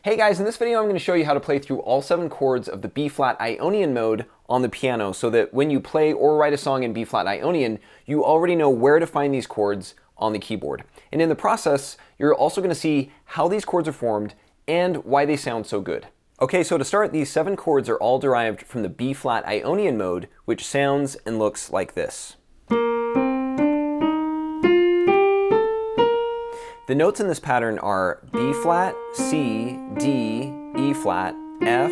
Hey guys, in this video I'm going to show you how to play through all 7 chords of the B-flat Ionian mode on the piano so that when you play or write a song in B-flat Ionian, you already know where to find these chords on the keyboard. And in the process, you're also going to see how these chords are formed and why they sound so good. Okay, so to start, these 7 chords are all derived from the B-flat Ionian mode, which sounds and looks like this. The notes in this pattern are B-flat, C, D, E-flat, F,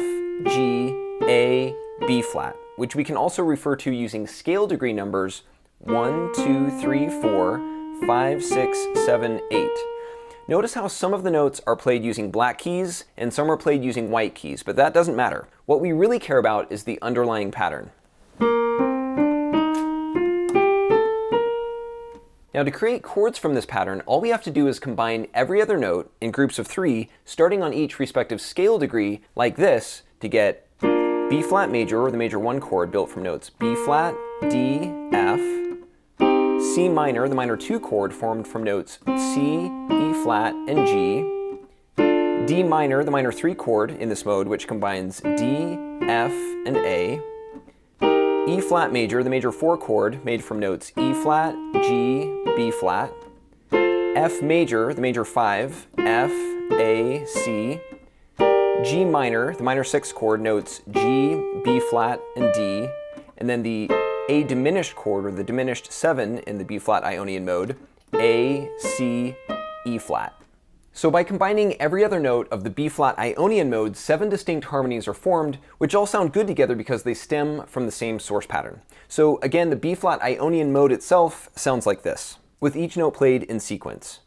G, A, B-flat, which we can also refer to using scale degree numbers 1, 2, 3, 4, 5, 6, 7, 8. Notice how some of the notes are played using black keys and some are played using white keys, but that doesn't matter. What we really care about is the underlying pattern. Now, to create chords from this pattern, all we have to do is combine every other note in groups of 3, starting on each respective scale degree, like this, to get B-flat major, or the major 1 chord built from notes B-flat, D, F, C minor, the minor 2 chord formed from notes C, E-flat, and G, D minor, the minor 3 chord in this mode, which combines D, F, and A, E-flat major, the major 4 chord made from notes E-flat, G, B-flat, F major, the major 5, F, A, C, G minor, the minor 6 chord, notes G, B-flat, and D, and then the A diminished chord, or the diminished 7 in the B-flat Ionian mode, A, C, E-flat. So by combining every other note of the B-flat Ionian mode, 7 distinct harmonies are formed, which all sound good together because they stem from the same source pattern. So again, the B-flat Ionian mode itself sounds like this, with each note played in sequence.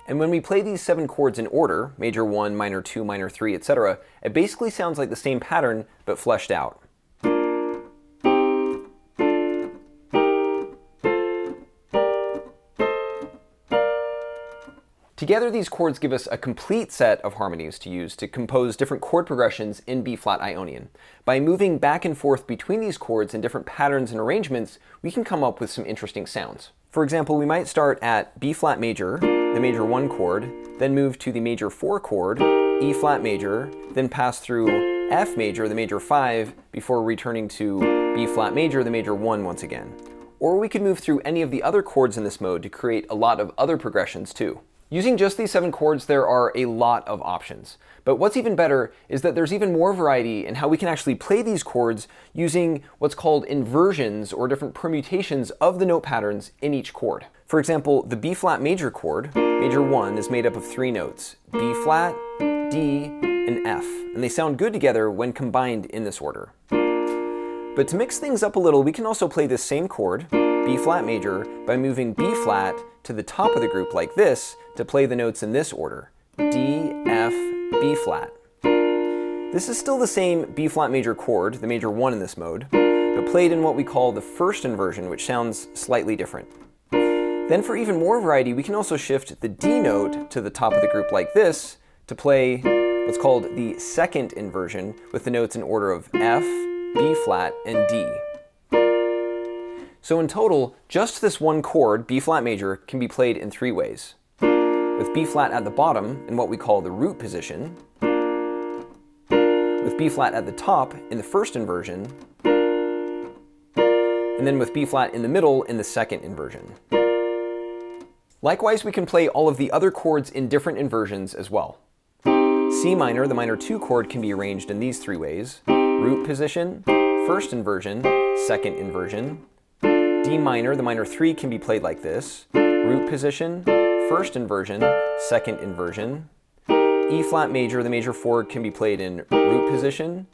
And when we play these 7 chords in order, major 1, minor 2, minor 3, etc., it basically sounds like the same pattern, but fleshed out. Together, these chords give us a complete set of harmonies to use to compose different chord progressions in B-flat Ionian. By moving back and forth between these chords in different patterns and arrangements, we can come up with some interesting sounds. For example, we might start at B-flat major, the major 1 chord, then move to the major 4 chord, E-flat major, then pass through F major, the major 5, before returning to B-flat major, the major 1 once again. Or we could move through any of the other chords in this mode to create a lot of other progressions too. Using just these 7 chords, there are a lot of options. But what's even better is that there's even more variety in how we can actually play these chords using what's called inversions, or different permutations of the note patterns in each chord. For example, the B-flat major chord, major 1, is made up of 3 notes, B-flat, D, and F, and they sound good together when combined in this order. But to mix things up a little, we can also play this same chord, B-flat major, by moving B-flat to the top of the group like this to play the notes in this order, D, F, B-flat. This is still the same B-flat major chord, the major 1 in this mode, but played in what we call the first inversion, which sounds slightly different. Then for even more variety, we can also shift the D note to the top of the group like this to play what's called the second inversion with the notes in order of F, B-flat, and D. So in total, just this one chord, B-flat major, can be played in 3 ways. With B-flat at the bottom in what we call the root position, with B-flat at the top in the first inversion, and then with B-flat in the middle in the second inversion. Likewise, we can play all of the other chords in different inversions as well. C minor, the minor 2 chord, can be arranged in these 3 ways. Root position, first inversion, second inversion. D minor, the minor 3, can be played like this. Root position, first inversion, second inversion. E-flat major, the major 4, can be played in root position,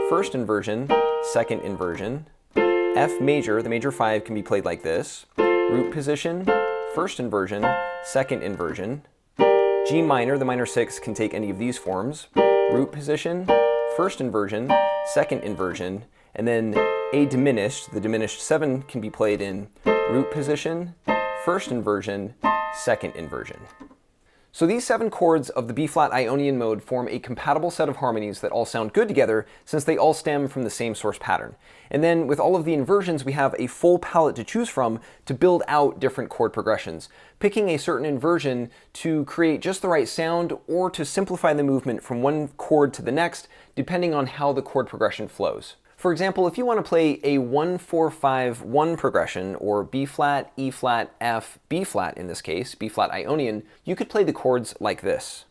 first inversion, second inversion. F major, the major 5, can be played like this. Root position, first inversion, second inversion. G minor, the minor 6, can take any of these forms. Root position, first inversion, second inversion, and then A diminished, the diminished 7, can be played in root position, first inversion, second inversion. So these 7 chords of the B-flat Ionian mode form a compatible set of harmonies that all sound good together since they all stem from the same source pattern. And then with all of the inversions, we have a full palette to choose from to build out different chord progressions, picking a certain inversion to create just the right sound or to simplify the movement from one chord to the next, depending on how the chord progression flows. For example, if you want to play a 1-4-5-1 progression, or B flat, E flat, F, B flat in this case, B flat Ionian, you could play the chords like this.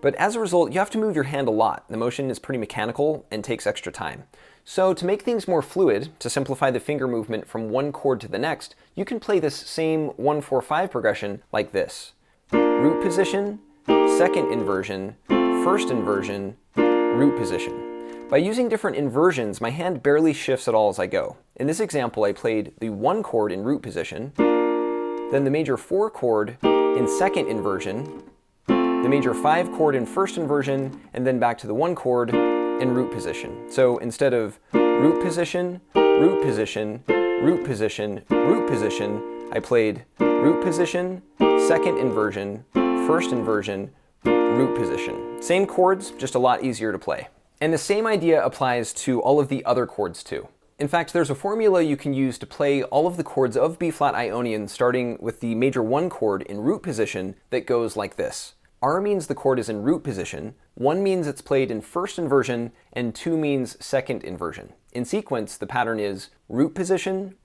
But as a result, you have to move your hand a lot. The motion is pretty mechanical and takes extra time. So to make things more fluid, to simplify the finger movement from one chord to the next, you can play this same 1-4-5 progression like this. Root position, second inversion, first inversion, root position. By using different inversions, my hand barely shifts at all as I go. In this example, I played the 1 chord in root position, then the major 4 chord in second inversion, the major 5 chord in first inversion, and then back to the 1 chord in root position. So instead of root position, root position, root position, root position, I played root position, second inversion, first inversion, root position. Same chords, just a lot easier to play. And the same idea applies to all of the other chords too. In fact, there's a formula you can use to play all of the chords of B-flat Ionian starting with the major 1 chord in root position that goes like this. R means the chord is in root position, 1 means it's played in first inversion, and 2 means second inversion. In sequence, the pattern is root position,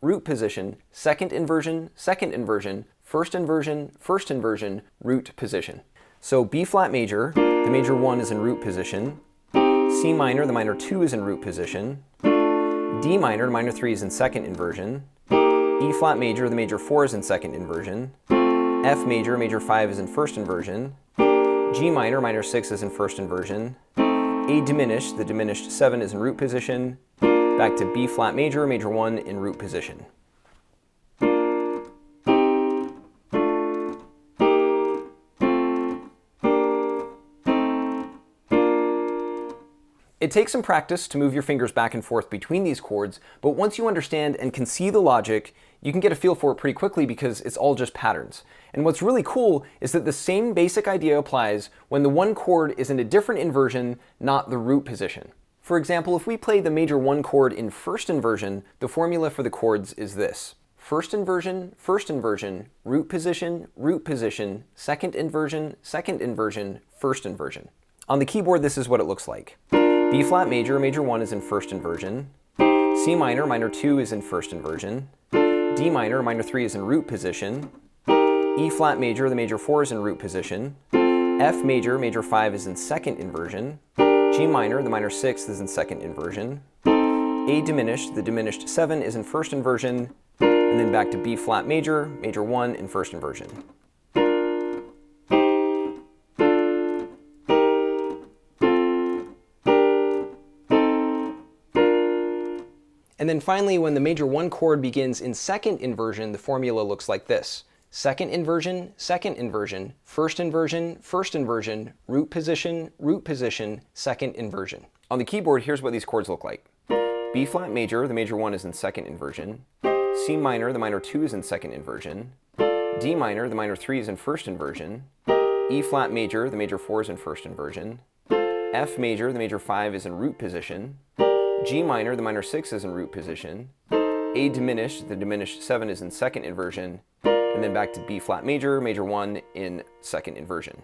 second inversion, first inversion, root position. So B flat major, the major 1 is in root position, C minor, the minor 2 is in root position, D minor, the minor 3 is in second inversion, E flat major, the major 4 is in second inversion, F major, major 5 is in first inversion, G minor, minor 6 is in first inversion, A diminished, the diminished 7 is in root position, back to B flat major, major 1 in root position. It takes some practice to move your fingers back and forth between these chords, but once you understand and can see the logic, you can get a feel for it pretty quickly because it's all just patterns. And what's really cool is that the same basic idea applies when the 1 chord is in a different inversion, not the root position. For example, if we play the major 1 chord in first inversion, the formula for the chords is this. First inversion, root position, second inversion, first inversion. On the keyboard, this is what it looks like. B flat major, major 1 is in first inversion. C minor, minor 2 is in first inversion. D minor, minor 3 is in root position. E flat major, the major 4 is in root position. F major, major 5 is in second inversion. G minor, the minor 6 is in second inversion. A diminished, the diminished 7 is in first inversion. And then back to B flat major, major 1 in first inversion. And then finally, when the major 1 chord begins in second inversion, the formula looks like this. Second inversion, first inversion, root position, second inversion. On the keyboard, here's what these chords look like. B flat major, the major 1 is in second inversion. C minor, the minor 2 is in second inversion. D minor, the minor 3 is in first inversion. E flat major, the major 4 is in first inversion. F major, the major 5 is in root position. G minor, the minor 6 is in root position. A diminished, the diminished 7 is in second inversion. And then back to B flat major, major 1 in second inversion.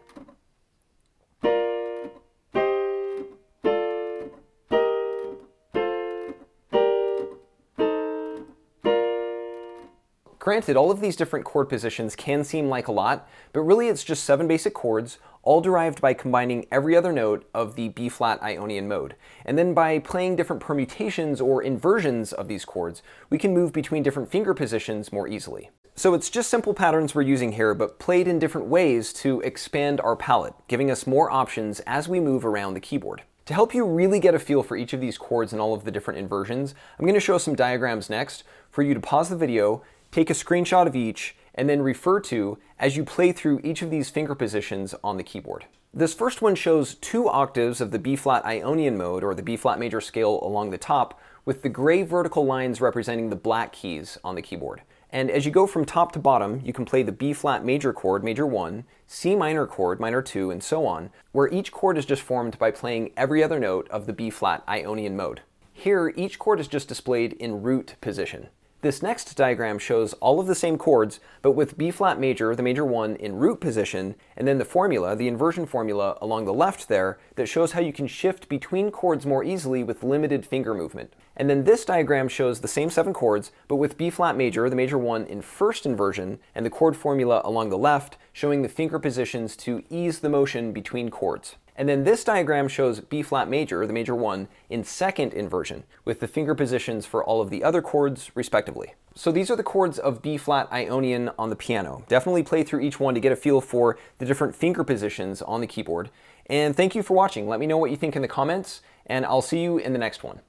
Granted, all of these different chord positions can seem like a lot, but really it's just 7 basic chords, all derived by combining every other note of the B-flat Ionian mode. And then by playing different permutations or inversions of these chords, we can move between different finger positions more easily. So it's just simple patterns we're using here, but played in different ways to expand our palette, giving us more options as we move around the keyboard. To help you really get a feel for each of these chords and all of the different inversions, I'm going to show some diagrams next for you to pause the video, take a screenshot of each, and then refer to as you play through each of these finger positions on the keyboard. This first one shows 2 octaves of the B-flat Ionian mode, or the B-flat major scale along the top, with the gray vertical lines representing the black keys on the keyboard. And as you go from top to bottom, you can play the B flat major chord, major 1, C minor chord, minor 2, and so on, where each chord is just formed by playing every other note of the B flat Ionian mode. Here, each chord is just displayed in root position. This next diagram shows all of the same chords, but with B flat major, the major 1, in root position, and then the formula, the inversion formula, along the left there, that shows how you can shift between chords more easily with limited finger movement. And then this diagram shows the same 7 chords, but with B flat major, the major 1, in first inversion, and the chord formula along the left, showing the finger positions to ease the motion between chords. And then this diagram shows B flat major, the major 1, in second inversion, with the finger positions for all of the other chords, respectively. So these are the chords of B flat Ionian on the piano. Definitely play through each one to get a feel for the different finger positions on the keyboard. And thank you for watching. Let me know what you think in the comments, and I'll see you in the next one.